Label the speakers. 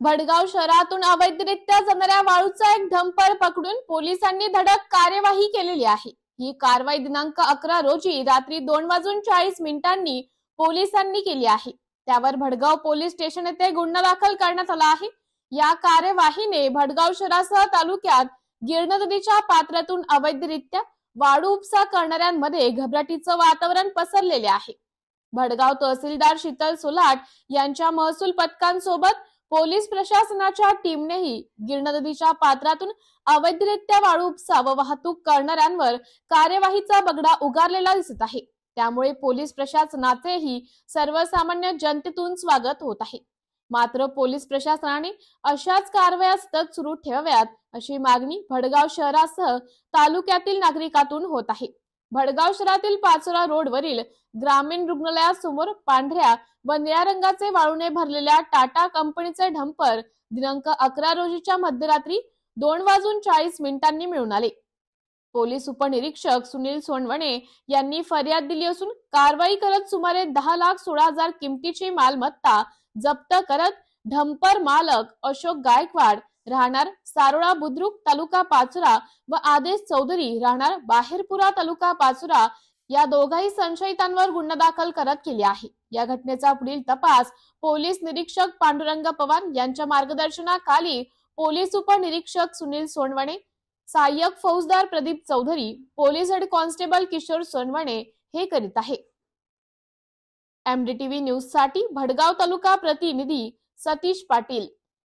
Speaker 1: भडगाव शहरातून अवैधरित्या जाणाऱ्या वाळूचा एक डंपर पकडून पोलिसांनी धडक कार्यवाही केलेली आहे। ही कारवाई दिनांक 11 रोजी रात्री 2:40 पोलिसांनी केली आहे। त्यावर भडगाव पोलीस स्टेशन येथे गुन्हा दाखल करण्यात आला आहे। या कार्यवाहीने भडगाव शहरासह तालुक्यात गिरणा नदीच्या पात्रातून अवैधरित्या वाळू उपसा करणाऱ्यांमध्ये घबराटीचं वातावरण पसरलेले आहे। भडगाव तहसीलदार शीतल सोलाट यांच्या महसूल पथकांसोबत पोलीस प्रशासनाच्या टीमनेही गिरणा नदीच्या पात्रातून अवैधरित्या वाळू उपसा व वाहतूक करणाऱ्यांवर कार्यवाहीचा बगडा उगारलेला दिसत आहे। त्यामुळे पोलीस प्रशासनाचेही सर्वसामान्य जनतेतून स्वागत होत आहे। मात्र पोलीस प्रशासनाने अशाच कारवाया सतत सुरू ठेवाव्यात अशी मागणी भडगाव शहरासह तालुक्यातील नागरिकांतून होत आहे। भडगाव शहरातील पाचोरा रोडवरील ग्रामीण रुग्णालयासमोर पांढऱ्या व निळ्या रंगाचे वाळूने भरलेल्या टाटा कंपनीचे डंपर दिनांक 11 रोजीच्या मध्यरात्री 2:40 मिळून आले। पोलीस उपनिरीक्षक सुनील सोनवणे यांनी फर्याद दिली असून कारवाई करत सुमारे 10,16,000 किमतीची मालमत्ता जप्त करत डंपर मालक अशोक गायकवाड राहणार सारोळा बुद्रुक तालुका पाचोरा व आदेश चौधरी राहणार बाहेरपुरा तालुका पाचोरा या दोघाही संशयितांवर गुन्हा दाखल करत केले आहे। या घटनेचा पुढील तपास पोलीस निरीक्षक पांडुरंग पवार यांच्या मार्गदर्शनाखाली पोलीस उपनिरीक्षक सुनील सोनवणे, सहाय्यक फौजदार Pradeep Chaudhari, police head constable Kishore Sonawane हे करीत आहे। MDTV न्यूज साठी भडगाव तालुका प्रतिनिधी सतीश पाटील।